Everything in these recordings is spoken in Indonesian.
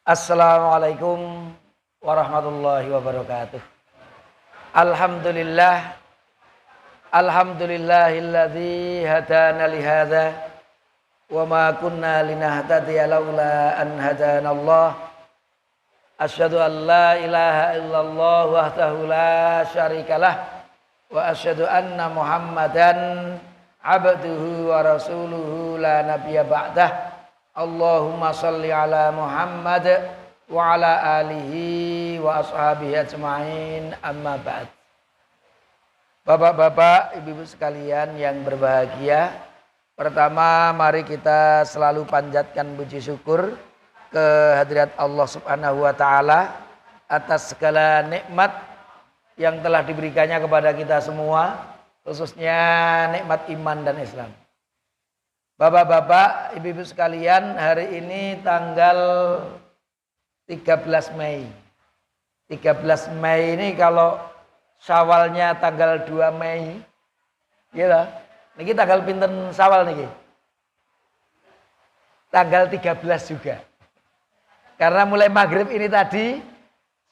Assalamualaikum warahmatullahi wabarakatuh. Alhamdulillah, alhamdulillahilladzi hadana lihadza wa ma kunna linahtadiya laula an hadanallah. Asyhadu an la ilaha illallah wahdahu la syarikalah wa asyhadu anna Muhammadan abduhu wa rasuluhu la nabiyya ba'dah. Allahumma salli ala Muhammad wa ala alihi wa ashabihi ajma'in, amma ba'd. Bapak-bapak, ibu-ibu sekalian yang berbahagia, pertama mari kita selalu panjatkan puji syukur ke hadirat Allah Subhanahu wa taala atas segala nikmat yang telah diberikannya kepada kita semua, khususnya nikmat iman dan Islam. Bapak-bapak, ibu-ibu sekalian, hari ini tanggal 13 Mei. 13 Mei ini kalau Syawalnya tanggal 2 Mei. Gitu. Niki tanggal pinten Syawal niki? Tanggal 13 juga. Karena mulai maghrib ini tadi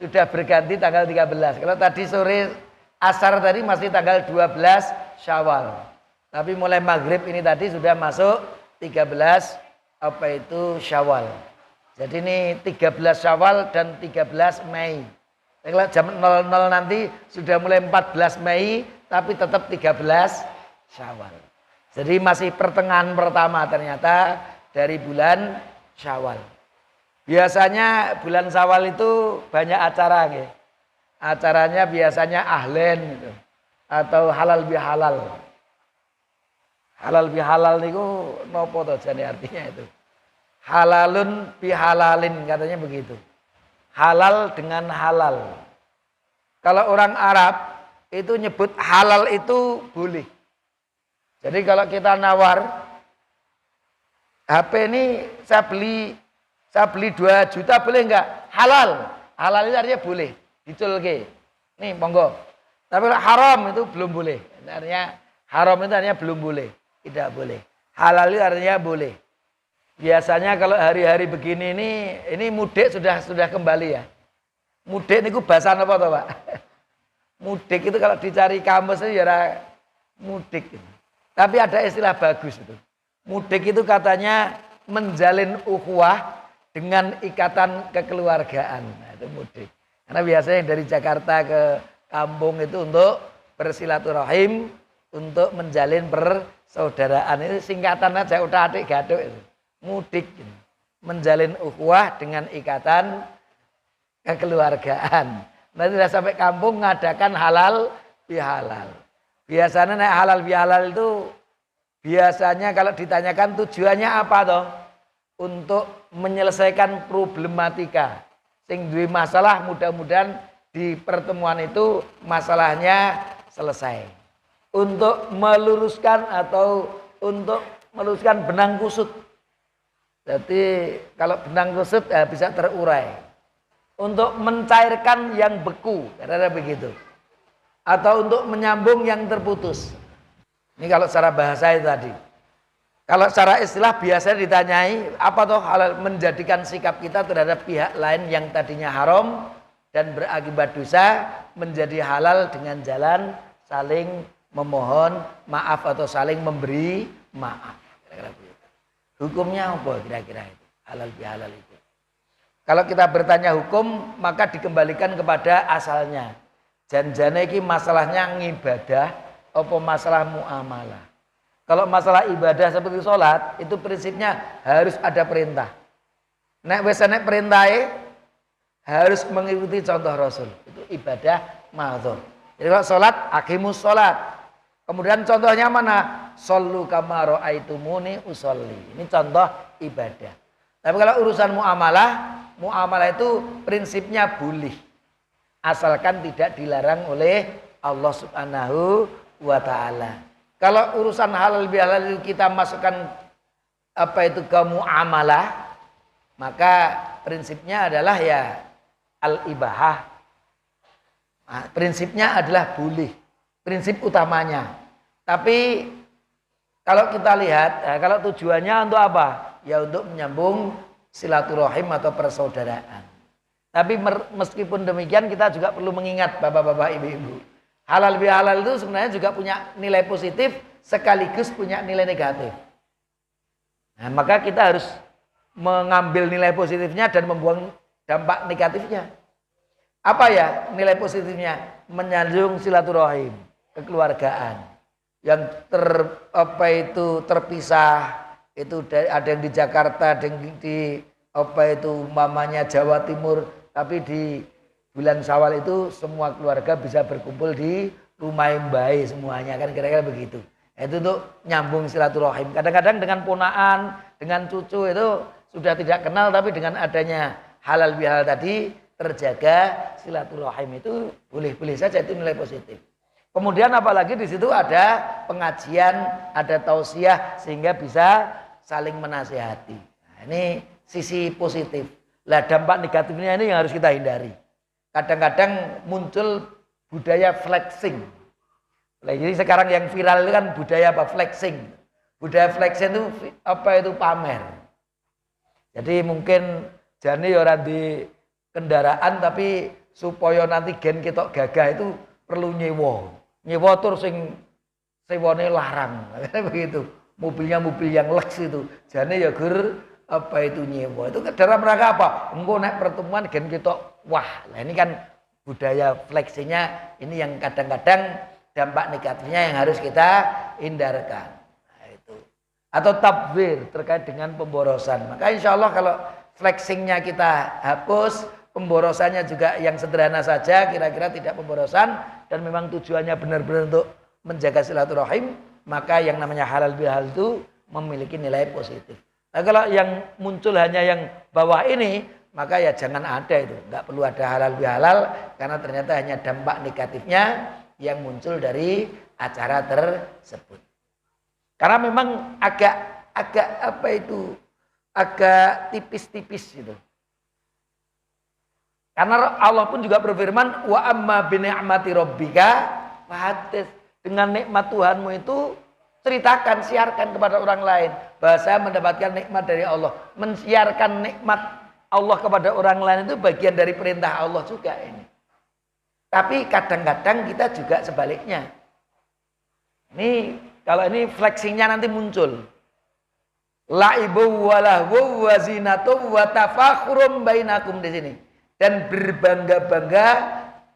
sudah berganti tanggal 13. Kalau tadi sore asar tadi masih tanggal 12 Syawal. Tapi mulai maghrib ini tadi sudah masuk 13 Syawal. Jadi ini 13 Syawal dan 13 Mei. Kalau jam 00 nanti sudah mulai 14 Mei tapi tetap 13 Syawal. Jadi masih pertengahan pertama ternyata dari bulan Syawal. Biasanya bulan Syawal itu banyak acara. Ya. Acaranya biasanya ahlen gitu, atau halal bihalal. Halal bihalal niku nopo to jane artinya itu. Halalun bihalalin katanya begitu. Halal dengan halal. Kalau orang Arab itu nyebut halal itu boleh. Jadi kalau kita nawar HP ini saya beli 2 juta boleh enggak? Halal. Halal itu artinya boleh. Diculke. Nih monggo. Tapi kalau haram itu belum boleh. Artinya haram itu artinya belum boleh. Tidak boleh. Halal itu artinya boleh. Biasanya kalau hari-hari begini ini mudik sudah kembali ya. Mudik niku bahasa apa toh, Pak? Mudik itu kalau dicari kamus itu ya mudik. Tapi ada istilah bagus itu. Mudik itu katanya menjalin ukhuwah dengan ikatan kekeluargaan. Nah, itu mudik. Karena biasanya dari Jakarta ke kampung itu untuk bersilaturahim, untuk menjalin persaudaraan. Itu singkatan aja udah adik gaduk itu. Mudik. Menjalin ukhuwah dengan ikatan kekeluargaan. Nanti sudah sampai kampung ngadakan halal bihalal. Biasanya naik halal bihalal itu biasanya kalau ditanyakan tujuannya apa toh? Untuk menyelesaikan problematika. Sing duwe masalah mudah-mudahan di pertemuan itu masalahnya selesai. Untuk meluruskan atau untuk meluruskan benang kusut. Jadi kalau benang kusut bisa terurai. Untuk mencairkan yang beku, karena begitu. Atau untuk menyambung yang terputus. Ini kalau secara bahasa itu tadi. Kalau secara istilah biasanya ditanyai apa toh halal menjadikan sikap kita terhadap pihak lain yang tadinya haram dan berakibat dosa menjadi halal dengan jalan saling memohon maaf atau saling memberi maaf. Kira-kira begitu. Hukumnya apa kira-kira itu? Halal bihalal itu. Kalau kita bertanya hukum maka dikembalikan kepada asalnya. Janjane iki masalahnya ngibadah apa masalah muamalah. Kalau masalah ibadah seperti sholat itu prinsipnya harus ada perintah. Nek wis nek perintahe harus mengikuti contoh Rasul. Itu ibadah ma'dzur. Jadi kalau sholat aqimus sholat. Kemudian contohnya mana? Shollu kama ra'aitumuni usolli. Ini contoh ibadah. Tapi kalau urusan muamalah itu prinsipnya boleh. Asalkan tidak dilarang oleh Allah Subhanahu wa taala. Kalau urusan halal bihalal kita masukkan ke muamalah, maka prinsipnya adalah ya al-ibahah. Nah, prinsipnya adalah boleh. Prinsip utamanya. Tapi kalau kita lihat, kalau tujuannya untuk apa? Ya untuk menyambung silaturahim atau persaudaraan. Tapi meskipun demikian kita juga perlu mengingat bapak-bapak, ibu-ibu. Halal bihalal itu sebenarnya juga punya nilai positif sekaligus punya nilai negatif. Nah, maka kita harus mengambil nilai positifnya dan membuang dampak negatifnya. Apa ya nilai positifnya? Menyanjung silaturahim, kekeluargaan. Yang terpisah itu ada yang di Jakarta, ada yang di umpamanya Jawa Timur, tapi di bulan Syawal itu semua keluarga bisa berkumpul di rumah Mbah semuanya, kan kira-kira begitu. Itu untuk nyambung silaturahim. Kadang-kadang dengan ponaan, dengan cucu itu sudah tidak kenal, tapi dengan adanya halal bihalal tadi terjaga silaturahim, itu boleh-boleh saja, itu nilai positif. Kemudian apalagi di situ ada pengajian, ada tausiah sehingga bisa saling menasihati. Nah, ini sisi positif. Lah dampak negatifnya ini yang harus kita hindari. Kadang-kadang muncul budaya flexing. Jadi sekarang yang viral itu kan budaya apa? Flexing. Budaya flexing itu itu pamer. Jadi mungkin jane orang di kendaraan, tapi supaya nanti gen ketok gagah itu perlu nyewa. Nyewa terus sing sewone larang. Begitu. Mobilnya mobil yang leks itu. Jane ya gur nyewa. Itu dalam rangka apa? Engko naik pertemuan gen ketok wah. Nah ini kan budaya fleksinya ini yang kadang-kadang dampak negatifnya yang harus kita hindarkan. Nah, itu. Atau tabzir terkait dengan pemborosan. Maka insya Allah kalau flexingnya kita hapus, pemborosannya juga yang sederhana saja, kira-kira tidak pemborosan, dan memang tujuannya benar-benar untuk menjaga silaturahim, maka yang namanya halal bihalal itu memiliki nilai positif. Nah kalau yang muncul hanya yang bawah ini, maka ya jangan ada itu. Nggak perlu ada halal bihalal, karena ternyata hanya dampak negatifnya yang muncul dari acara tersebut. Karena memang agak tipis-tipis gitu. Karena Allah pun juga berfirman, wa amma bi ni'mati rabbika fahaddits. Dengan nikmat Tuhanmu itu ceritakan, siarkan kepada orang lain. Bahasa mendapatkan nikmat dari Allah. Mensiarkan nikmat Allah kepada orang lain itu bagian dari perintah Allah juga ini. Tapi kadang-kadang kita juga sebaliknya. Ini kalau ini flexingnya nanti muncul. Laibu walahu wa zinatu wa tafakhurum bainakum di sini. Dan berbangga-bangga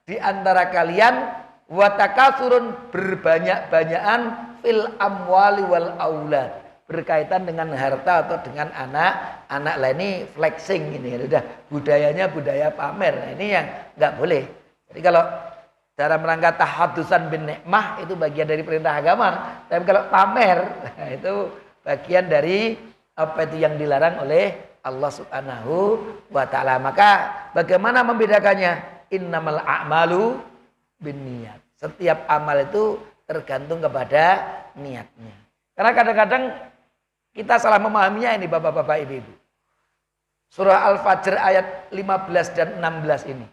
di antara kalian, wa takasurun berbanyak-banyakan fil amwali wal aulad, berkaitan dengan harta atau dengan anak lah. Ini flexing ini, udah budayanya budaya pamer. Nah, ini yang nggak boleh. Jadi kalau dalam rangka tahadusan bin nikmah itu bagian dari perintah agama, tapi kalau pamer nah, itu bagian dari itu yang dilarang oleh Allah Subhanahu wa ta'ala. Maka bagaimana membedakannya? Innamal a'malu binniyat. Setiap amal itu tergantung kepada niatnya. Karena kadang-kadang kita salah memahaminya ini bapak-bapak, ibu-ibu. Surah Al-Fajr ayat 15 dan 16 ini.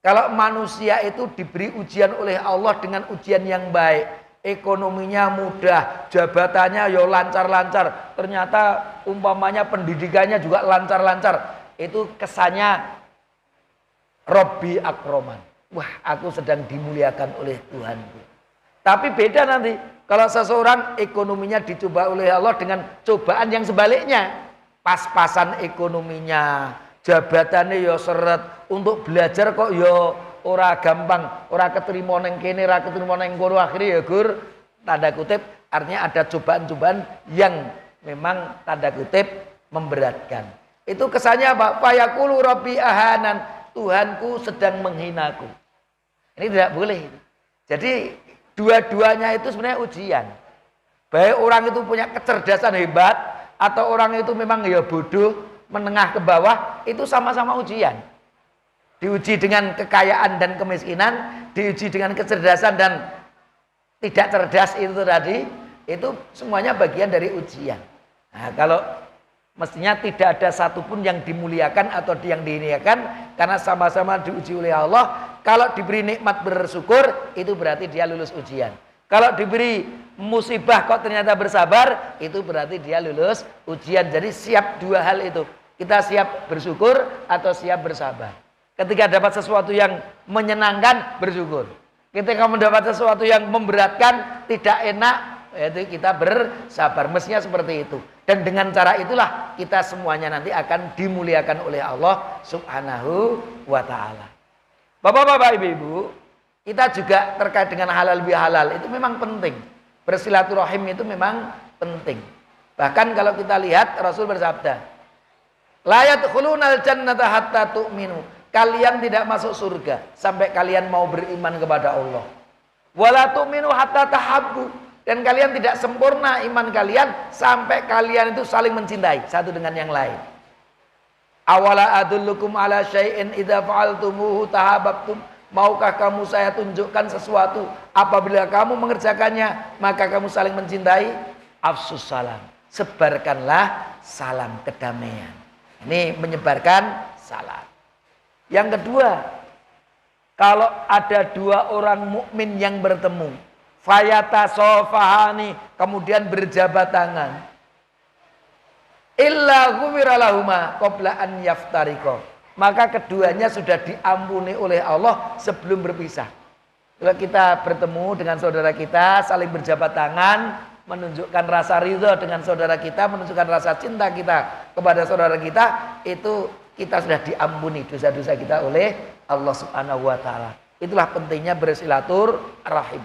Kalau manusia itu diberi ujian oleh Allah dengan ujian yang baik, ekonominya mudah, jabatannya yo lancar-lancar, ternyata umpamanya pendidikannya juga lancar-lancar, itu kesannya Robbi akroman. Wah, aku sedang dimuliakan oleh Tuhanku. Tapi beda nanti kalau seseorang ekonominya dicoba oleh Allah dengan cobaan yang sebaliknya. Pas-pasan ekonominya, jabatannya yo seret, untuk belajar kok yo ora gampang, ora keterima neng kene, ora keterima neng kono, akhirnya ya gur, tanda kutip, artinya ada cobaan-cobaan yang memang tanda kutip memberatkan. Itu kesannya apa? Fayaqulu rabbi ahanan, Tuhanku sedang menghinaku. Ini tidak boleh. Jadi dua-duanya itu sebenarnya ujian. Baik orang itu punya kecerdasan hebat, atau orang itu memang ya bodoh, menengah ke bawah, itu sama-sama ujian. Diuji dengan kekayaan dan kemiskinan, diuji dengan kecerdasan dan tidak cerdas itu tadi, itu semuanya bagian dari ujian. Nah, kalau mestinya tidak ada satupun yang dimuliakan atau yang dihinakan, karena sama-sama diuji oleh Allah. Kalau diberi nikmat bersyukur, itu berarti dia lulus ujian. Kalau diberi musibah kok ternyata bersabar, itu berarti dia lulus ujian. Jadi siap dua hal itu. Kita siap bersyukur atau siap bersabar. Ketika dapat sesuatu yang menyenangkan, bersyukur. Ketika mendapat sesuatu yang memberatkan, tidak enak, yaitu kita bersabar. Mestinya seperti itu. Dan dengan cara itulah kita semuanya nanti akan dimuliakan oleh Allah Subhanahu wa ta'ala. Bapak-bapak, ibu-ibu, kita juga terkait dengan halal bihalal itu memang penting. Bersilaturahim itu memang penting. Bahkan kalau kita lihat Rasul bersabda, la yadkhulunal jannata hatta tu'minu. Kalian tidak masuk surga sampai kalian mau beriman kepada Allah. Wala tu'minu hatta tahabbu. Dan kalian tidak sempurna iman kalian sampai kalian itu saling mencintai satu dengan yang lain. Awala adullukum ala syai'in idza fa'altumuhu tahabbtum. Maukah kamu saya tunjukkan sesuatu apabila kamu mengerjakannya maka kamu saling mencintai? Afsus salam. Sebarkanlah salam kedamaian. Ini menyebarkan salam. Yang kedua, kalau ada dua orang mukmin yang bertemu, fayatasofahani, kemudian berjabat tangan, illa ghufira lahuma qabla an yaftariqa, maka keduanya sudah diampuni oleh Allah sebelum berpisah. Kalau kita bertemu dengan saudara kita, saling berjabat tangan, menunjukkan rasa ridho dengan saudara kita, menunjukkan rasa cinta kita kepada saudara kita, itu kita sudah diampuni dosa-dosa kita oleh Allah Subhanahu wa ta'ala. Itulah pentingnya bersilaturahim.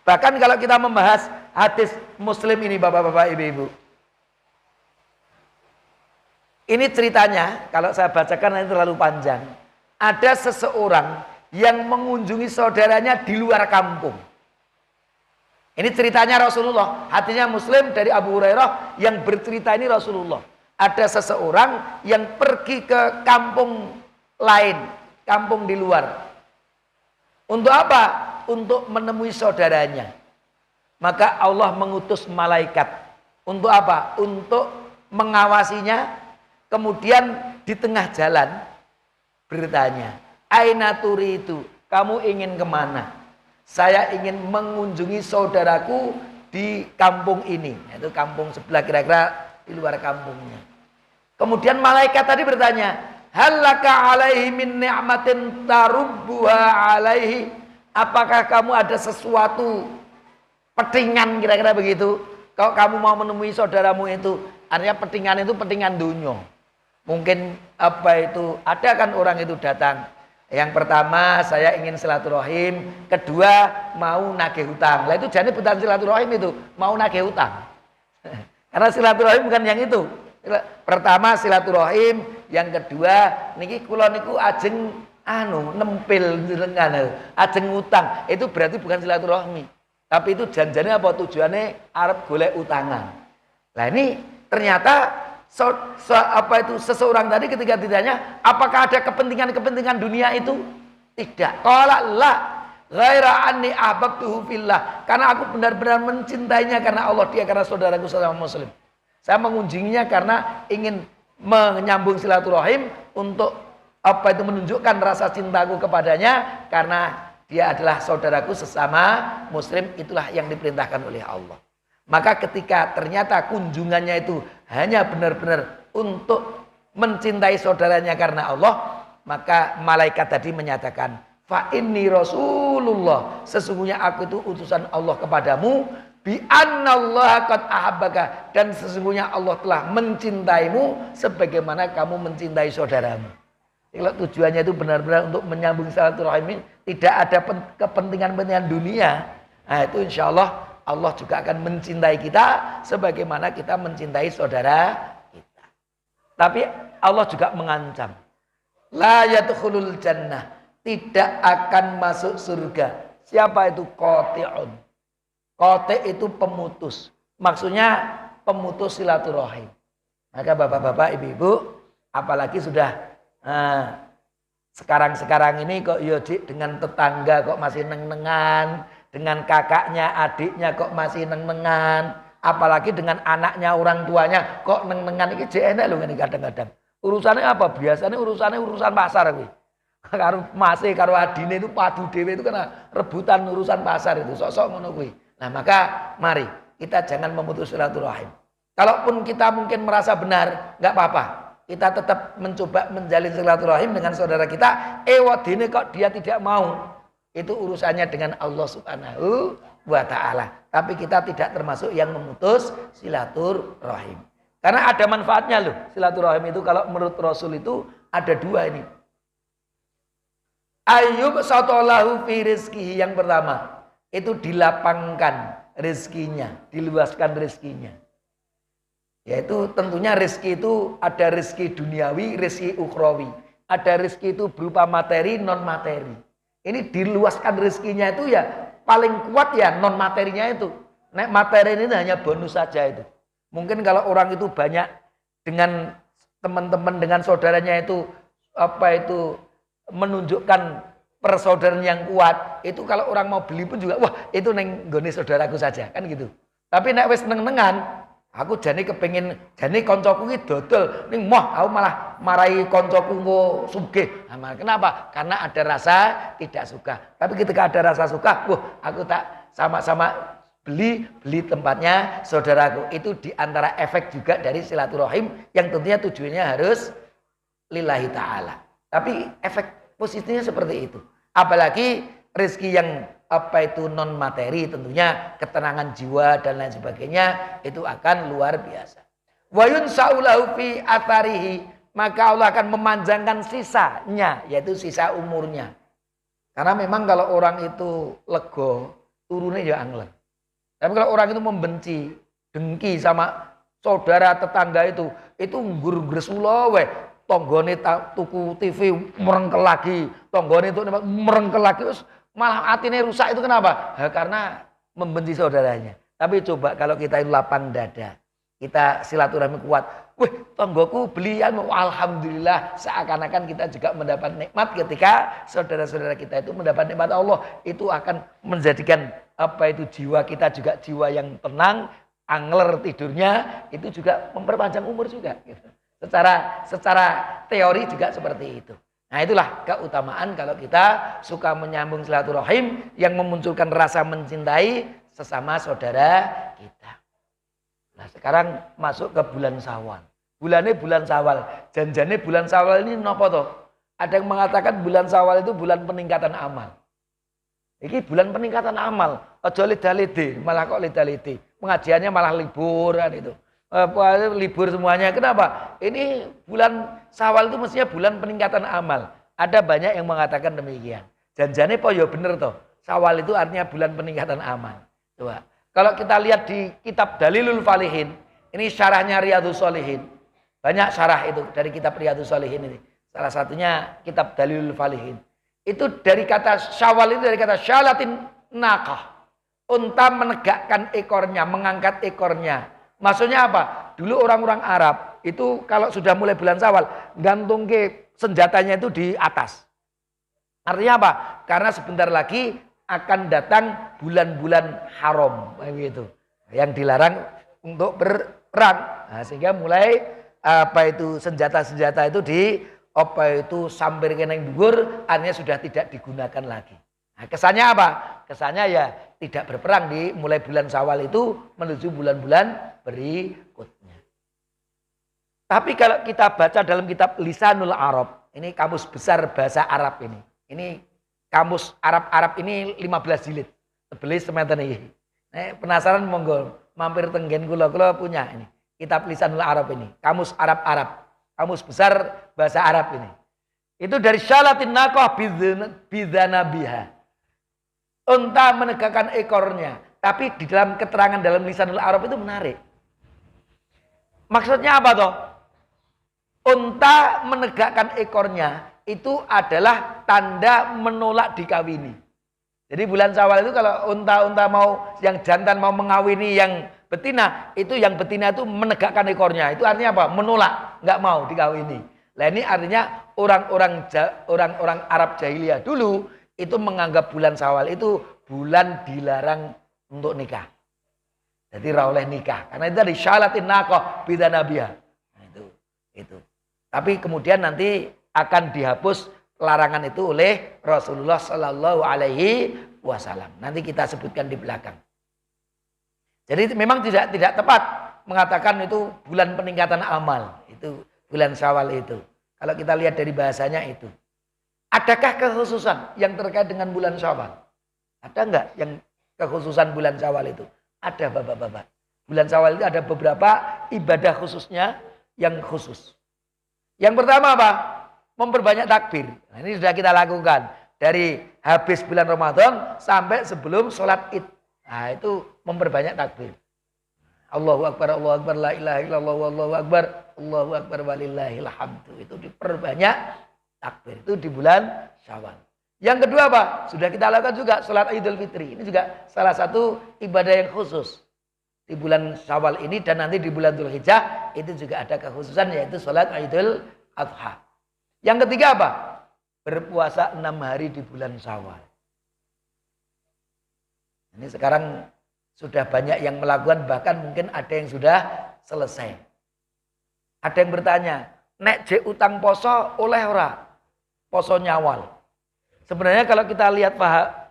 Bahkan kalau kita membahas hadis Muslim ini, bapak-bapak, ibu-ibu, ini ceritanya, kalau saya bacakan nanti terlalu panjang. Ada seseorang yang mengunjungi saudaranya di luar kampung. Ini ceritanya Rasulullah. Hadisnya Muslim dari Abu Hurairah, yang bercerita ini Rasulullah. Ada seseorang yang pergi ke kampung lain, kampung di luar. Untuk apa? Untuk menemui saudaranya. Maka Allah mengutus malaikat. Untuk apa? Untuk mengawasinya. Kemudian di tengah jalan bertanya, aina turidu, kamu ingin kemana? Saya ingin mengunjungi saudaraku di kampung ini. Itu kampung sebelah, kira-kira di luar kampungnya. Kemudian malaikat tadi bertanya, halaka alaihi min ni'matin tarubbuha alaihi, apakah kamu ada sesuatu petingan, kira-kira begitu, kalau kamu mau menemui saudaramu itu. Artinya petingan itu petingan dunia. Mungkin apa itu, ada kan orang itu datang, yang pertama saya ingin silaturahim, kedua mau nagih hutang. Lah itu jadi bukan silaturahim, itu mau nagih hutang. Karena silaturahim bukan yang itu. Pertama silaturahim, yang kedua niki kula niku ajeng nempil jenengan, ajeng utang. Itu berarti bukan silaturahmi. Tapi itu janjane apa, tujuannya arep golek utangan. Lah ini ternyata seseorang tadi ketika ditanya, apakah ada kepentingan-kepentingan dunia itu? Tidak. Qala la ghaira anni ahbabtuhu fillah. Karena aku benar-benar mencintainya karena Allah, dia karena saudaraku sesama muslim. Saya mengunjunginya karena ingin menyambung silaturahim untuk menunjukkan rasa cintaku kepadanya karena dia adalah saudaraku sesama muslim. Itulah yang diperintahkan oleh Allah. Maka ketika ternyata kunjungannya itu hanya benar-benar untuk mencintai saudaranya karena Allah, maka malaikat tadi menyatakan, fa inni rasulullah, sesungguhnya aku itu utusan Allah kepadamu, bi annallaha qad ahabbaka, dan sesungguhnya Allah telah mencintaimu sebagaimana kamu mencintai saudaramu. Kalau tujuannya itu benar-benar untuk menyambung silaturahim, tidak ada kepentingan-kepentingan dunia, nah itu insya Allah Allah juga akan mencintai kita sebagaimana kita mencintai saudara kita. Tapi Allah juga mengancam, la yadkhulul jannah, tidak akan masuk surga. Siapa itu? Qati'un. Qati' itu pemutus. Maksudnya pemutus silaturahim. Maka bapak-bapak, ibu-ibu, apalagi sudah sekarang-sekarang ini kok yodik dengan tetangga kok masih neng-nengan, dengan kakaknya, adiknya kok masih neng-nengan, apalagi dengan anaknya, orang tuanya kok neng-nengan. Ini enak loh ini kadang-kadang. Urusannya apa? Biasanya urusan pasar kuwi. Karo masih karo adine itu padu dhewe itu karena rebutan urusan pasar itu, sok-sok ngono kuwi. Nah, maka mari kita jangan memutus silaturahim. Kalaupun kita mungkin merasa benar, nggak apa-apa. kita tetap mencoba menjalin silaturahim dengan saudara kita, wadine kok dia tidak mau. Itu urusannya dengan Allah Subhanahu wa ta'ala. Tapi kita tidak termasuk yang memutus silaturahim. Karena ada manfaatnya loh. Silaturahim itu kalau menurut Rasul itu ada dua ini. Ayub satolahu fi rizkihi, yang pertama itu dilapangkan rizkinya, diluaskan rizkinya. Yaitu tentunya rizki itu ada rizki duniawi, rizki ukhrawi. Ada rizki itu berupa materi, non materi. Ini diluaskan rizkinya itu ya paling kuat ya non materinya itu. Nek materi ini hanya bonus saja itu. Mungkin kalau orang itu banyak dengan teman-teman, dengan saudaranya itu menunjukkan persaudaraan yang kuat, itu kalau orang mau beli pun juga, wah itu neng nggone saudaraku saja, kan gitu. Tapi nek wis neng-nengan, aku jane kepengin, jane koncoku iki dodol ning moh, aku malah marahi koncoku nggo sugih. Nah, kenapa? Karena ada rasa tidak suka. Tapi ketika ada rasa suka, wah aku tak sama-sama beli tempatnya saudaraku. Itu diantara efek juga dari silaturahim yang tentunya tujuannya harus lillahi ta'ala. Tapi efek positifnya seperti itu. Apalagi rezeki yang non materi, tentunya ketenangan jiwa dan lain sebagainya itu akan luar biasa. Wa yunsaulahu fi atharihi, maka Allah akan memanjangkan sisanya, yaitu sisa umurnya. Karena memang kalau orang itu lego, turunnya ya angler. Tapi kalau orang itu membenci, dengki sama saudara tetangga itu nggur-ngresula weh. Tonggone tuku TV merengkel lagi, tonggone itu merengkel lagi, terus malah hatinya rusak. Itu kenapa? Karena membenci saudaranya. Tapi coba kalau kita itu lapang dada, kita silaturahmi kuat, wih tonggoku belian, alhamdulillah, seakan-akan kita juga mendapat nikmat ketika saudara-saudara kita itu mendapat nikmat Allah. Itu akan menjadikan jiwa kita juga jiwa yang tenang, angler tidurnya, itu juga memperpanjang umur juga gitu. Secara teori juga seperti itu. Nah itulah keutamaan kalau kita suka menyambung silaturahim yang memunculkan rasa mencintai sesama saudara kita. Nah sekarang masuk ke bulan Syawal. Bulannya bulan Syawal. Janjane bulan Syawal ini nopo toh? Ada yang mengatakan bulan Syawal itu bulan peningkatan amal. Ini bulan peningkatan amal. Ojo lida-lidi, malah kok lida-lidi. Pengajiannya malah libur kan itu. Libur semuanya. Kenapa? Ini bulan Syawal itu mestinya bulan peningkatan amal. Ada banyak yang mengatakan demikian. Janjane po ya bener toh. Syawal itu artinya bulan peningkatan amal. Coba. Kalau kita lihat di kitab Dalilul Falihin, ini syarahnya Riyadhus Shalihin. Banyak syarah itu dari kitab Riyadhus Shalihin ini. Salah satunya kitab Dalilul Falihin. Itu dari kata Syawal itu dari kata syalatin naqah. Unta menegakkan ekornya, mengangkat ekornya. Maksudnya apa? Dulu orang-orang Arab itu kalau sudah mulai bulan Syawal gantung ke senjatanya itu di atas. Artinya apa? Karena sebentar lagi akan datang bulan-bulan haram begitu. Yang dilarang untuk berperang. Nah, sehingga mulai senjata-senjata itu sampir kena yang dhuwur, artinya sudah tidak digunakan lagi. Nah, kesannya apa? Kesannya ya tidak berperang di mulai bulan Syawal itu menuju bulan-bulan berikutnya. Tapi kalau kita baca dalam kitab Lisanul Arab, ini kamus besar bahasa Arab ini. Ini kamus Arab ini 15 jilid. Tebelis semeten iki. Penasaran monggo mampir tenggen kula punya ini. Kitab Lisanul Arab ini, kamus Arab. Kamus besar bahasa Arab ini. Itu dari syalatin naqah bidzanabiha. Unta menegakkan ekornya. Tapi di dalam keterangan dalam Lisanul Arab itu menarik. Maksudnya apa toh? Unta menegakkan ekornya itu adalah tanda menolak dikawini. Jadi bulan Syawal itu kalau unta-unta mau yang jantan mau mengawini yang betina, itu yang betina itu menegakkan ekornya. Itu artinya apa? Menolak, nggak mau dikawini. Nah ini artinya orang-orang Arab jahiliyah dulu itu menganggap bulan Syawal itu bulan dilarang untuk nikah. Jadi ra oleh nikah. Karena itu dari syalatin naqah bidzanabiha. Nah itu. Tapi kemudian nanti akan dihapus larangan itu oleh Rasulullah Sallallahu Alaihi Wasallam. Nanti kita sebutkan di belakang. Jadi memang tidak tepat mengatakan itu bulan peningkatan amal. Itu bulan Syawal itu. Kalau kita lihat dari bahasanya itu. Adakah kekhususan yang terkait dengan bulan Syawal? Ada enggak yang kekhususan bulan Syawal itu? Ada bapak-bapak. Bulan Syawal itu ada beberapa ibadah khususnya yang khusus. Yang pertama apa? Memperbanyak takbir. Nah, ini sudah kita lakukan. Dari habis bulan Ramadan sampai sebelum sholat id. Nah itu memperbanyak takbir. Allahu Akbar, la ilaha illallah, Allahu Akbar, Allahu Akbar walillahil hamdu. Itu diperbanyak takbir. Itu di bulan Syawal. Yang kedua apa? Sudah kita lakukan juga sholat Idul Fitri. Ini juga salah satu ibadah yang khusus. Di bulan Syawal ini dan nanti di bulan Dzulhijjah itu juga ada kekhususan yaitu sholat Idul Adha. Yang ketiga apa? Berpuasa 6 hari di bulan Syawal. Ini sekarang sudah banyak yang melakukan, bahkan mungkin ada yang sudah selesai. Ada yang bertanya, nek je utang poso oleh ora? Poso Nyawal. Sebenarnya kalau kita lihat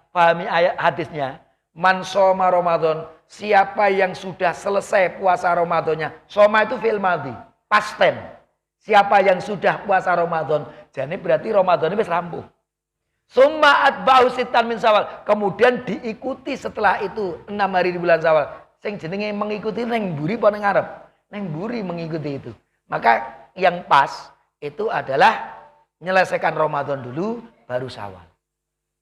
pahami ayat hadisnya, man soma Ramadan, siapa yang sudah selesai puasa Ramadannya. Soma itu fi'il madhi, past tense. Siapa yang sudah puasa Ramadan, jadi berarti Ramadan ini rampung. Summa atba'u sittan min Syawal. Kemudian diikuti setelah itu 6 hari di bulan Syawal. Sing jenenge mengikuti neng mburi apa neng ngarep? Neng mburi mengikuti itu. Maka yang pas itu adalah menyelesaikan Ramadan dulu baru Syawal.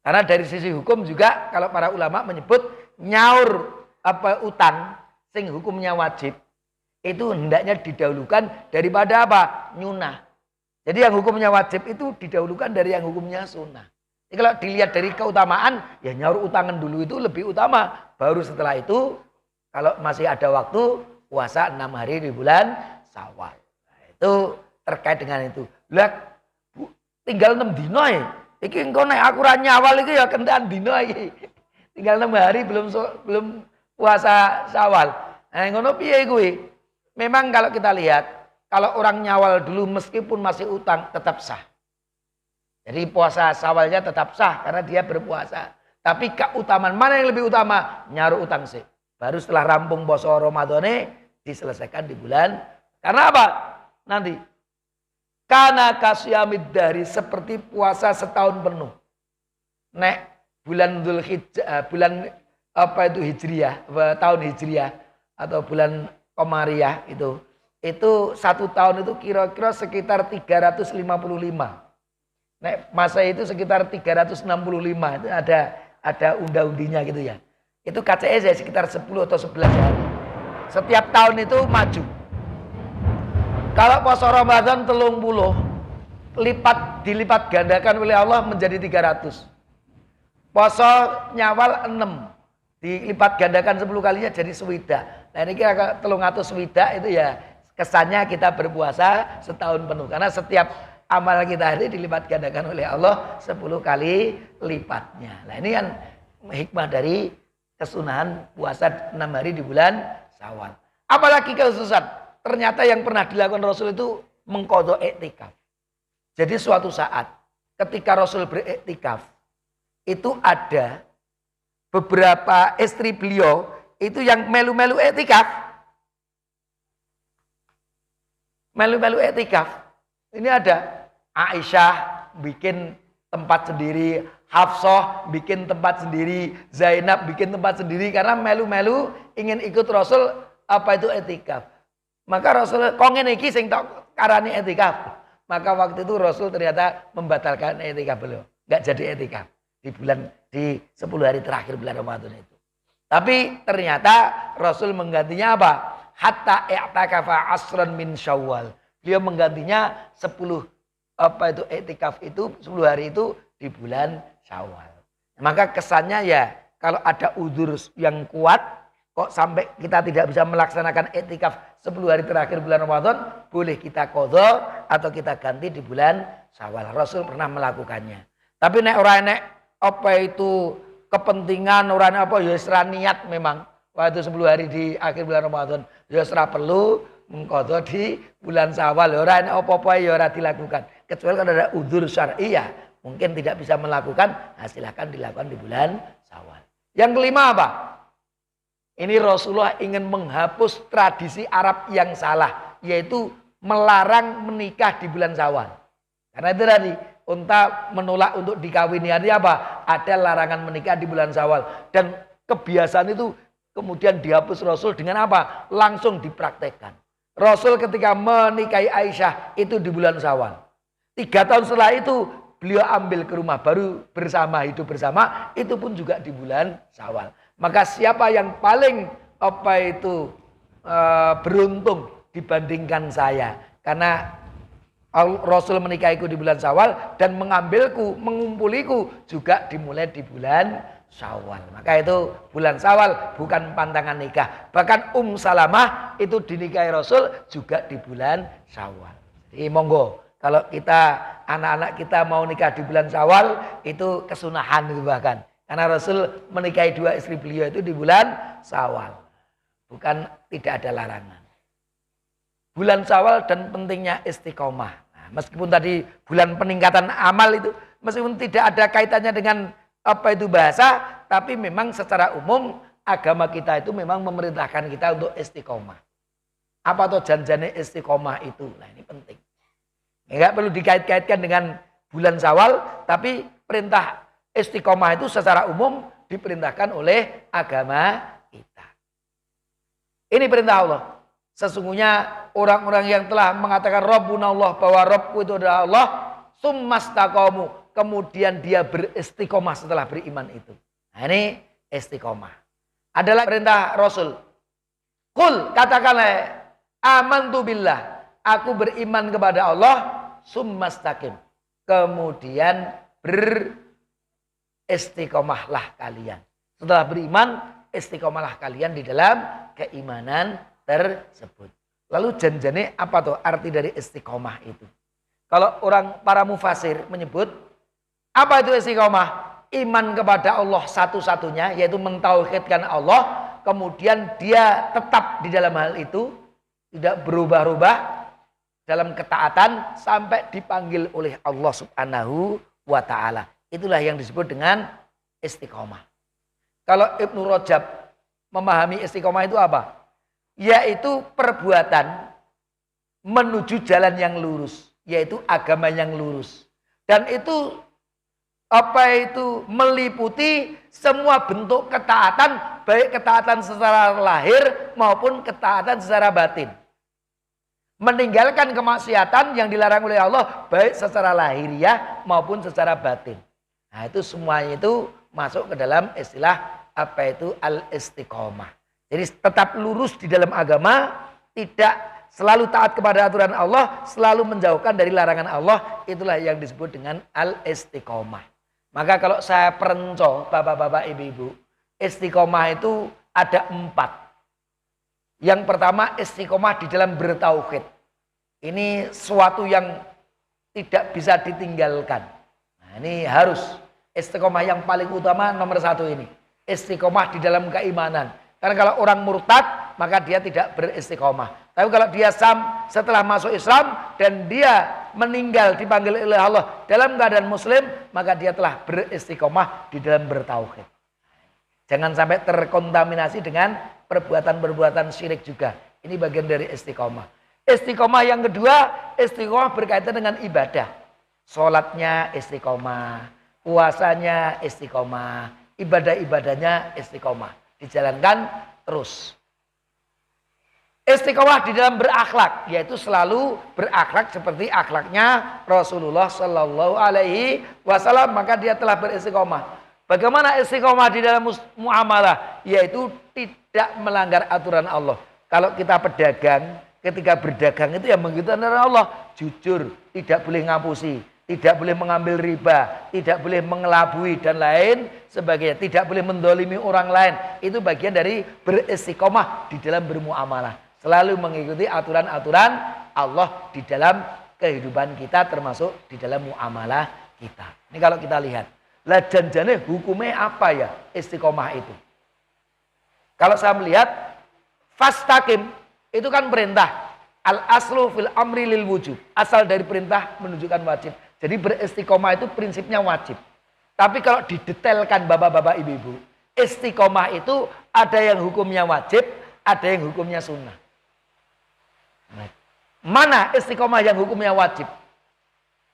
Karena dari sisi hukum juga kalau para ulama menyebut nyaur apa utang sing hukumnya wajib itu hendaknya didahulukan daripada apa? Nyunah. Jadi yang hukumnya wajib itu didahulukan dari yang hukumnya sunnah. Jadi kalau dilihat dari keutamaan, ya nyaur utangan dulu itu lebih utama. Baru setelah itu, kalau masih ada waktu, puasa 6 hari di bulan Syawal. Nah, itu terkait dengan itu. Lah, tinggal 6 dino ya. Iki engko nek aku ra nyawal iki ya kentekan dino iki. Tinggal 6 hari belum puasa Syawal. Nah, ngono piye kuwi? Memang kalau kita lihat, kalau orang nyawal dulu meskipun masih utang tetap sah. Jadi puasa Syawalnya tetap sah karena dia berpuasa. Tapi keutamaan mana yang lebih utama? Nyaru utang sih. Baru setelah rampung puasa Ramadane diselesaikan di bulan. Karena apa? Nanti. Karena kasyamid dari seperti puasa setahun penuh. Nek bulan Dzulhijjah, bulan apa itu Hijriyah, tahun Hijriyah atau bulan Komariah itu 1 tahun itu kira-kira sekitar 355. Nek masa itu sekitar 365 itu ada unda-undinya gitu ya. Itu KCS ya sekitar 10 atau 11 hari. Setiap tahun itu maju. Kalau puasa Ramadan 30 dilipat gandakan oleh Allah menjadi 300. Puasa Nyawal 6 dilipat gandakan 10 kalinya jadi swida. Nah ini kira 300 swida itu ya kesannya kita berpuasa setahun penuh. Karena setiap amal kita ini dilipat gandakan oleh Allah 10 kali lipatnya. Nah ini kan hikmah dari kesunahan puasa 6 hari di bulan Syawal. Apalagi kekhususan, ternyata yang pernah dilakukan Rasul itu mengqadha iktikaf. Jadi suatu saat ketika Rasul beriktikaf itu ada beberapa istri beliau itu yang melu-melu iktikaf. Melu-melu iktikaf. Ini ada Aisyah bikin tempat sendiri, Hafsah bikin tempat sendiri, Zainab bikin tempat sendiri karena melu-melu ingin ikut Rasul apa itu iktikaf. Maka Rasul kok ngene iki sing tok karani iktikaf. Maka waktu itu Rasul ternyata membatalkan iktikaf beliau. Enggak jadi iktikaf di 10 hari terakhir bulan Ramadan itu. Tapi ternyata Rasul menggantinya apa? Hatta i'takafa asran min Syawal. Beliau menggantinya 10 iktikaf itu 10 hari itu di bulan Syawal. Maka kesannya ya kalau ada udzur yang kuat kok sampai kita tidak bisa melaksanakan iktikaf 10 hari terakhir bulan Ramadan, boleh kita qadha atau kita ganti di bulan Syawal. Rasul pernah melakukannya. Tapi nek ora nek apa itu kepentingan orang apa ya ora niat memang waktu 10 hari di akhir bulan Ramadan ya ora perlu mengqadha di bulan Syawal ora enak apa-apa ya ora dilakukan kecuali kalau ada udzur syar'i ya mungkin tidak bisa melakukan silakan dilakukan di bulan Syawal. Yang kelima apa? Ini Rasulullah ingin menghapus tradisi Arab yang salah yaitu melarang menikah di bulan Syawal. Karena itu tadi unta menolak untuk dikawini. Artinya apa? Ada larangan menikah di bulan Syawal. Dan kebiasaan itu kemudian dihapus Rasul dengan apa? Langsung dipraktekkan. Rasul ketika menikahi Aisyah itu di bulan Syawal. 3 tahun setelah itu beliau ambil ke rumah baru bersama, hidup bersama, itu pun juga di bulan Syawal. Maka siapa yang paling beruntung dibandingkan saya? Karena Rasul menikahiku di bulan Syawal dan mengambilku, mengumpuliku juga dimulai di bulan Syawal. Maka itu bulan Syawal bukan pantangan nikah. Bahkan Salamah itu dinikahi Rasul juga di bulan Syawal. Jadi monggo kalau kita anak-anak kita mau nikah di bulan Syawal itu kesunahan itu bahkan. Karena Rasul menikahi 2 istri beliau itu di bulan Syawal. Bukan tidak ada larangan. Bulan Syawal dan pentingnya istiqomah. Nah, meskipun tadi bulan peningkatan amal itu, meskipun tidak ada kaitannya dengan bahasa, tapi memang secara umum agama kita itu memang memerintahkan kita untuk istiqomah. Apa tuh janjane istiqomah itu? Nah ini penting. Enggak perlu dikait-kaitkan dengan bulan Syawal, tapi perintah istiqomah itu secara umum diperintahkan oleh agama kita. Ini perintah Allah. Sesungguhnya orang-orang yang telah mengatakan Rabbuna Allah, bahwa Rabbku itu adalah Allah, summastaqamu, kemudian dia beristiqomah setelah beriman itu. Nah ini istiqomah. Adalah perintah Rasul. Qul, katakanlah, amantu billah, aku beriman kepada Allah, summastaqim. Kemudian beristiqomahlah kalian. Setelah beriman, istiqomahlah kalian di dalam keimanan tersebut. Lalu janjane apa tuh arti dari istiqomah itu? Kalau para mufasir menyebut, apa itu istiqomah? Iman kepada Allah satu-satunya, yaitu mentauhidkan Allah, kemudian dia tetap di dalam hal itu, tidak berubah-ubah dalam ketaatan sampai dipanggil oleh Allah Subhanahu wa ta'ala. Itulah yang disebut dengan istiqomah. Kalau Ibnu Rajab memahami istiqomah itu apa? Yaitu perbuatan menuju jalan yang lurus, yaitu agama yang lurus. Dan itu meliputi semua bentuk ketaatan, baik ketaatan secara lahir maupun ketaatan secara batin. Meninggalkan kemaksiatan yang dilarang oleh Allah baik secara lahiriah maupun secara batin. Nah itu semuanya itu masuk ke dalam istilah al-istiqomah. Jadi tetap lurus di dalam agama, tidak selalu taat kepada aturan Allah, selalu menjauhkan dari larangan Allah. Itulah yang disebut dengan al-istiqomah. Maka kalau saya perenco, bapak-bapak, ibu-ibu, istiqomah itu ada 4. Yang pertama istiqomah di dalam bertauhid. Ini suatu yang tidak bisa ditinggalkan. Nah, ini harus istiqomah yang paling utama nomor 1 ini. Istiqomah di dalam keimanan. Karena kalau orang murtad maka dia tidak beristiqomah. Tapi kalau dia setelah masuk Islam dan dia meninggal dipanggil oleh Allah dalam keadaan muslim, maka dia telah beristiqomah di dalam bertauhid. Jangan sampai terkontaminasi dengan perbuatan-perbuatan syirik juga. Ini bagian dari istiqomah. Istiqomah yang kedua, istiqomah berkaitan dengan ibadah. Sholatnya istiqomah, puasanya istiqomah, ibadah-ibadahnya istiqomah. Dijalankan terus. Istiqomah di dalam berakhlak, yaitu selalu berakhlak seperti akhlaknya Rasulullah Shallallahu Alaihi Wasallam, maka dia telah beristiqomah. Bagaimana istiqomah di dalam muamalah? Yaitu tidak melanggar aturan Allah. Kalau kita pedagang, ketika berdagang itu yang mengikuti aturan Allah, jujur, tidak boleh ngapusi, tidak boleh mengambil riba, tidak boleh mengelabui dan lain sebagainya, tidak boleh mendolimi orang lain. Itu bagian dari beristiqomah di dalam bermuamalah. Selalu mengikuti aturan-aturan Allah di dalam kehidupan kita, termasuk di dalam muamalah kita. Ini kalau kita lihat. Lah janjane hukumnya apa ya istiqomah itu? Kalau saya melihat fastaqim itu kan perintah. Al aslu fil amri lil wujub. Asal dari perintah menunjukkan wajib. Jadi beristiqomah itu prinsipnya wajib. Tapi kalau didetailkan bapak-bapak ibu-ibu, istiqomah itu ada yang hukumnya wajib, ada yang hukumnya sunnah. Mana istiqomah yang hukumnya wajib?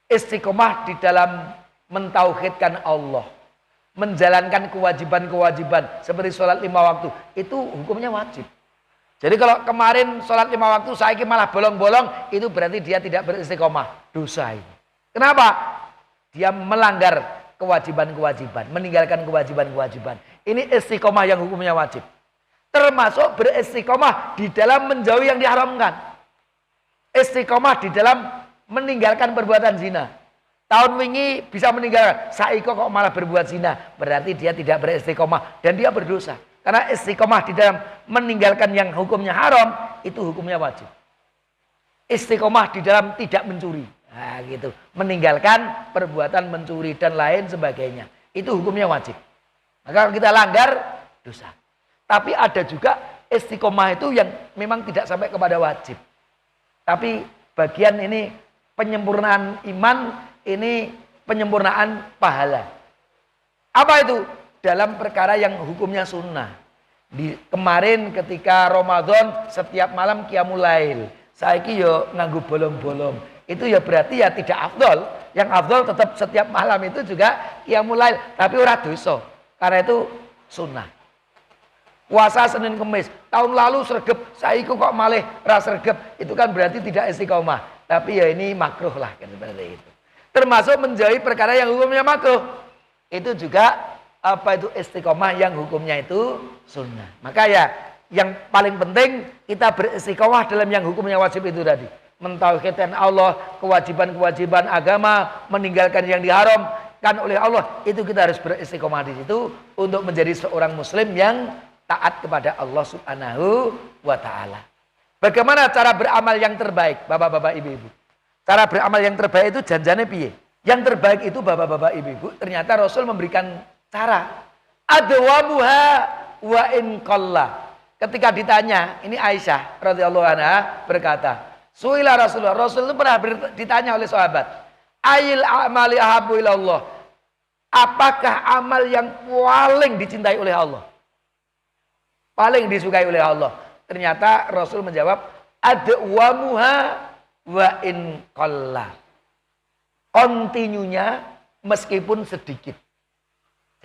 Istiqomah di dalam mentauhidkan Allah, menjalankan kewajiban-kewajiban seperti sholat 5 waktu, itu hukumnya wajib. Jadi kalau kemarin sholat 5 waktu, saiki malah bolong-bolong, itu berarti dia tidak beristiqomah, dosa ini. Kenapa? Dia melanggar kewajiban-kewajiban, meninggalkan kewajiban-kewajiban. Ini istiqomah yang hukumnya wajib. Termasuk beristiqomah di dalam menjauhi yang diharamkan. Istiqomah di dalam meninggalkan perbuatan zina. Tahun wingi bisa meninggalkan, saiko kok malah berbuat zina, berarti dia tidak beristiqomah dan dia berdosa. Karena istiqomah di dalam meninggalkan yang hukumnya haram, itu hukumnya wajib. Istiqomah di dalam tidak mencuri, nah gitu, meninggalkan perbuatan mencuri dan lain sebagainya, itu hukumnya wajib. Maka kalau kita langgar, dosa. Tapi ada juga istiqomah itu yang memang tidak sampai kepada wajib. Tapi bagian ini penyempurnaan iman, ini penyempurnaan pahala. Apa itu? Dalam perkara yang hukumnya sunnah. Kemarin ketika Ramadan setiap malam qiyamul lail. Saiki yo nganggo bolong-bolong. Itu ya berarti ya tidak afdol. Yang afdol tetap setiap malam itu juga qiyamul lail, tapi ora dosa. Karena itu sunnah. Puasa Senin Kemis, tahun lalu sregep, saiki kok malih ra sregep, itu kan berarti tidak istiqomah. Tapi ya ini makruh lah kan seperti itu. Termasuk menjauhi perkara yang hukumnya makruh. Itu juga apa itu istiqomah yang hukumnya itu sunnah. Maka ya yang paling penting kita beristiqomah dalam yang hukumnya wajib itu tadi. Mentauhidkan Allah, kewajiban-kewajiban agama, meninggalkan yang diharamkan oleh Allah. Itu kita harus beristiqomah di situ untuk menjadi seorang muslim yang taat kepada Allah Subhanahu wa ta'ala. Bagaimana cara beramal yang terbaik, bapak-bapak, ibu-ibu? Cara beramal yang terbaik itu janjane piye? Yang terbaik itu bapak-bapak, ibu-ibu, ternyata Rasul memberikan cara. Adwamuha wa in qalla. Ketika ditanya, ini Aisyah radhiyallahu anha berkata, suila Rasulullah, Rasul itu pernah ditanya oleh sahabat, ayil a'mali ahabbu ilallah. Apakah amal yang paling dicintai oleh Allah? Paling disukai oleh Allah. Ternyata Rasul menjawab, adwamuha wa in qalla. Kontinunya meskipun sedikit.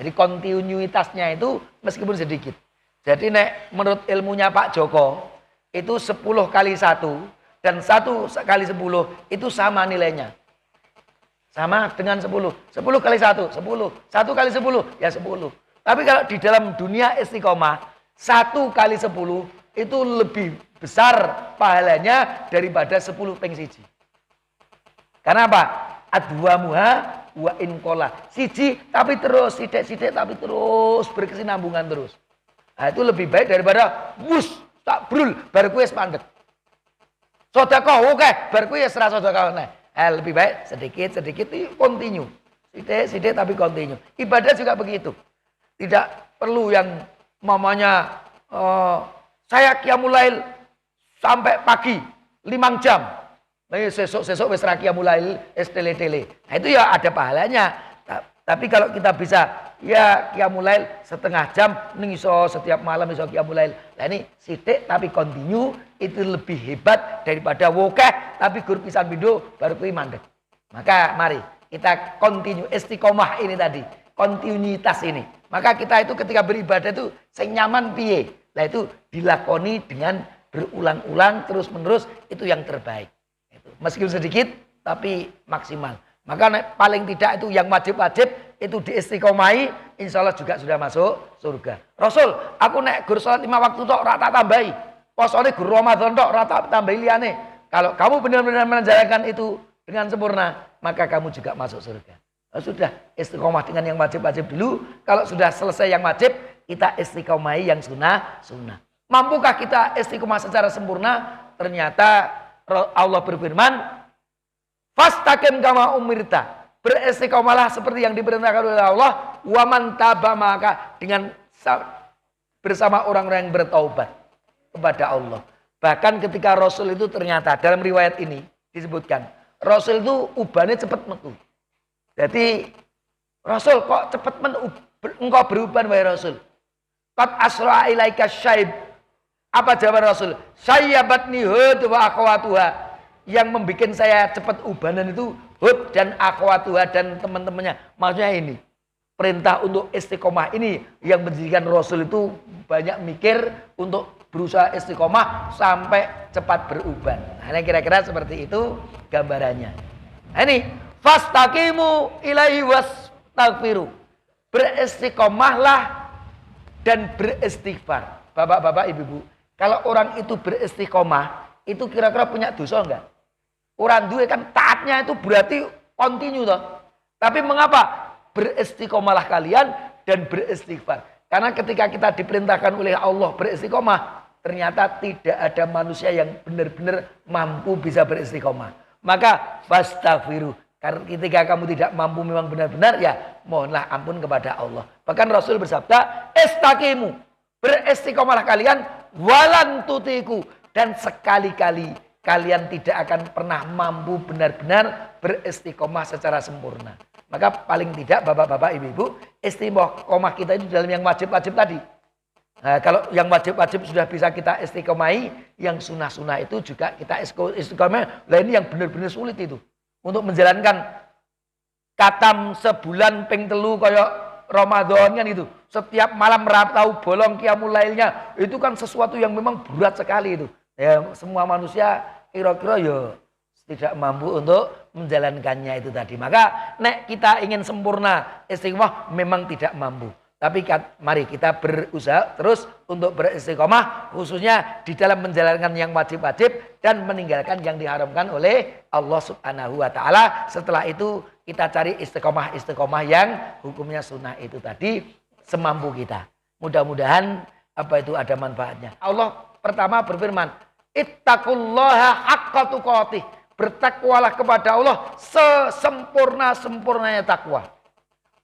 Jadi kontinuitasnya itu meskipun sedikit. Jadi menurut ilmunya Pak Joko, itu 10 kali 1 dan 1 kali 10 itu sama nilainya. Sama dengan 10. 10 kali 1, 10. 1 kali 10, ya 10. Tapi kalau di dalam dunia istiqomah, 1 kali 10 itu lebih besar pahalanya daripada 10 ping siji. Karena apa? Adwamuha wa in qalla. Siji tapi terus, sidik-sidik tapi terus berkesinambungan terus. Nah, itu lebih baik daripada wus tak brul bar kuwi wis mandek. Sedekah oke, bar kuwi wis ra sedekah neh. Lebih baik sedikit-sedikit itu continue. Sidik-sidik tapi continue. Ibadah juga begitu. Tidak perlu yang mamanya saya qiyamul lail sampai pagi 5 jam. Nah, sesuk wis ra qiyamul lail tele-tele. Nah, itu ya ada pahalanya. Tapi kalau kita bisa ya qiyamul lail setengah jam ning iso setiap malam iso qiyamul lail. Nah ini sithik tapi continue itu lebih hebat daripada wokeh tapi gur pisan pindho baru kuwi mandek. Maka mari kita continue istiqomah ini tadi, kontinuitas ini. Maka kita itu ketika beribadah itu sing nyaman piye? Nah itu dilakoni dengan berulang-ulang terus-menerus itu yang terbaik. Itu. Meskipun sedikit tapi maksimal. Maka paling tidak itu yang wajib-wajib itu diistiqomahi, insya Allah juga sudah masuk surga. Rasul, aku nek gur salat 5 waktu tok ora tak tambahi. Posone gur Ramadan tok ora tak tambahi liyane. Kalau kamu benar-benar menjalankan itu dengan sempurna, maka kamu juga masuk surga. Sudah istiqomah dengan yang wajib-wajib dulu. Kalau sudah selesai yang wajib, kita istiqomahi yang sunnah. Mampukah kita istiqomah secara sempurna? Ternyata Allah berfirman, fastaqim kama umirta. Beristiqomahlah seperti yang diperintahkan oleh Allah. Wa man taba maka dengan bersama orang-orang yang bertaubat kepada Allah. Bahkan ketika Rasul itu ternyata dalam riwayat ini disebutkan, Rasul itu ubahnya cepat metu. Jadi Rasul kok cepat engkau beruban wahai Rasul. Qad asra ilaika syaib. Apa jawaban Rasul? Sayyabatni hud wa akhwatuha. yang membuat saya cepat ubanan itu Hud dan akhwatuha dan teman-temannya. Maksudnya ini, perintah untuk istiqomah ini yang menjadikan Rasul itu banyak mikir untuk berusaha istiqomah sampai cepat beruban. Nah, kira-kira seperti itu gambarannya. Nah, ini fastaqimu ilaihi wastaghfiru. Beristiqomahlah dan beristighfar. Bapak-bapak, ibu-ibu, kalau orang itu beristiqomah, itu kira-kira punya dosa enggak? Orang dua kan taatnya itu berarti continue toh. Tapi mengapa? Beristiqomahlah kalian dan beristighfar. Karena ketika kita diperintahkan oleh Allah beristiqomah, ternyata tidak ada manusia yang benar-benar mampu bisa beristiqomah. Maka fastaghfiru. Karena ketika kamu tidak mampu memang benar-benar, ya mohonlah ampun kepada Allah. Bahkan Rasul bersabda, istaqimu, beristiqomahlah kalian, walan tutiku, dan sekali-kali kalian tidak akan pernah mampu benar-benar beristiqomah secara sempurna. Maka paling tidak bapak-bapak, ibu-ibu, istiqomah kita itu dalam yang wajib-wajib tadi. Nah, kalau yang wajib-wajib sudah bisa kita istiqomahi, yang sunnah-sunnah itu juga kita istiqomah. Lah ini yang benar-benar sulit itu. Untuk menjalankan katam sebulan ping telu kayak Ramadan kan itu. Setiap malam merapau bolong qiyamul lailnya. Itu kan sesuatu yang memang berat sekali itu. Ya, semua manusia kira-kira ya tidak mampu untuk menjalankannya itu tadi. Maka nek kita ingin sempurna istiqomah memang tidak mampu. Tapi mari kita berusaha terus untuk beristiqomah, khususnya di dalam menjalankan yang wajib-wajib dan meninggalkan yang diharamkan oleh Allah Subhanahu wa taala. Setelah itu kita cari istiqomah yang hukumnya sunnah itu tadi semampu kita. Mudah-mudahan apa itu ada manfaatnya. Allah pertama berfirman, ittaqullaha haqqa tuqatih. Bertakwalah kepada Allah sesempurna-sempurnanya takwa.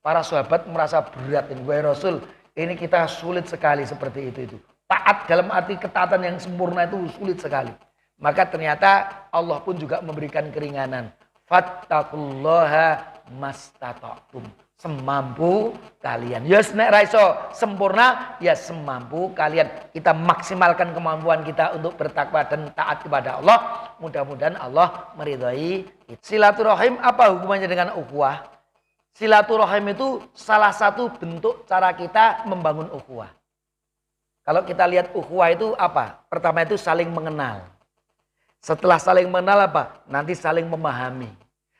Para sahabat merasa berat ini, wahai Rasul, ini kita sulit sekali seperti itu. Taat dalam arti ketaatan yang sempurna itu sulit sekali. Maka ternyata Allah pun juga memberikan keringanan. Fattaqullaha mastata'tum. Semampu kalian. Ya nek raiso sempurna, ya semampu kalian. Kita maksimalkan kemampuan kita untuk bertakwa dan taat kepada Allah. Mudah-mudahan Allah meridhai. Silaturahim apa hubungannya dengan ukhuwah? Silaturahim itu salah satu bentuk cara kita membangun ukhuwah. Kalau kita lihat ukhuwah itu apa? Pertama itu saling mengenal. Setelah saling mengenal apa? Nanti saling memahami.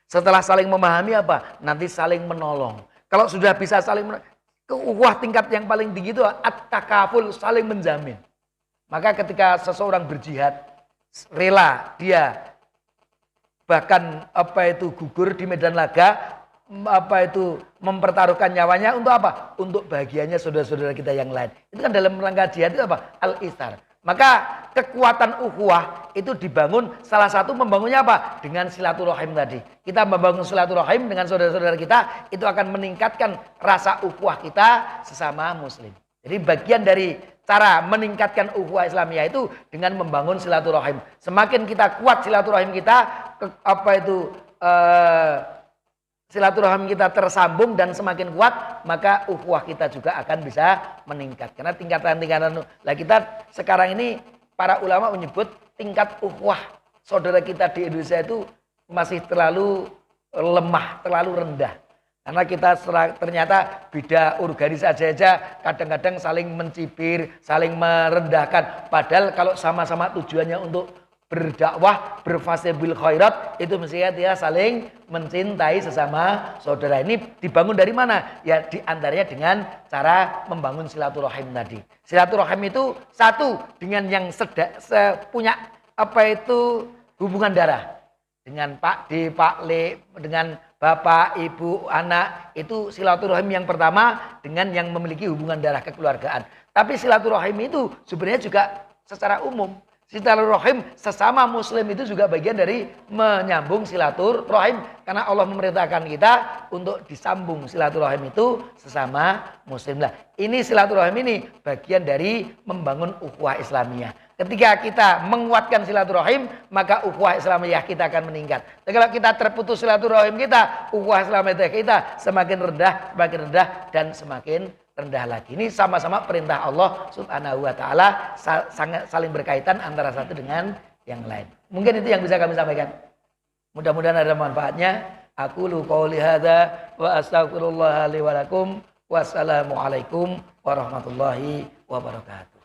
Setelah saling memahami apa? Nanti saling menolong. Kalau sudah bisa saling menolong, ukhuwah tingkat yang paling tinggi itu at-takaful, saling menjamin. Maka ketika seseorang berjihad, rela dia bahkan apa itu gugur di medan laga, apa itu mempertaruhkan nyawanya untuk apa? Untuk bahagianya saudara-saudara kita yang lain. Itu kan dalam rangka jihad itu apa? Al-istar. Maka kekuatan ukhuwah itu dibangun, salah satu membangunnya apa? Dengan silaturahim tadi. Kita membangun silaturahim dengan saudara-saudara kita, itu akan meningkatkan rasa ukhuwah kita sesama muslim. Jadi bagian dari cara meningkatkan ukhuwah Islamiyah itu dengan membangun silaturahim. Semakin kita kuat silaturahim kita, silaturahim kita tersambung dan semakin kuat, maka ukhuwah kita juga akan bisa meningkat. Karena tingkatan-tingkatan, lah kita sekarang ini para ulama menyebut tingkat ukhuwah saudara kita di Indonesia itu masih terlalu lemah, terlalu rendah. Karena kita ternyata beda organisasi saja kadang-kadang saling mencibir, saling merendahkan. Padahal kalau sama-sama tujuannya untuk berdakwah, berfase bil khairat, itu mestinya dia saling mencintai sesama saudara. Ini dibangun dari mana? Ya diantaranya dengan cara membangun silaturahim tadi. Silaturahim itu satu dengan yang punya apa itu hubungan darah. Dengan Pak D, Pak Le, dengan bapak, ibu, anak, itu silaturahim yang pertama dengan yang memiliki hubungan darah kekeluargaan. Tapi silaturahim itu sebenarnya juga secara umum. Silaturahim sesama muslim itu juga bagian dari menyambung silaturahim, karena Allah memerintahkan kita untuk disambung silaturahim itu sesama muslim. Lah, ini silaturahim ini bagian dari membangun ukhuwah Islamiyah. Ketika kita menguatkan silaturahim, maka ukhuwah Islamiyah kita akan meningkat. Dan kalau kita terputus silaturahim kita, ukhuwah Islamiyah kita semakin rendah dan semakin rendah lagi. Ini sama-sama perintah Allah Subhanahu wa taala, sangat saling berkaitan antara satu dengan yang lain. Mungkin itu yang bisa kami sampaikan. Mudah-mudahan ada manfaatnya. Aku lu qauli hadza wa astaghfirullah li wa lakum. Wassalamualaikum warahmatullahi wabarakatuh.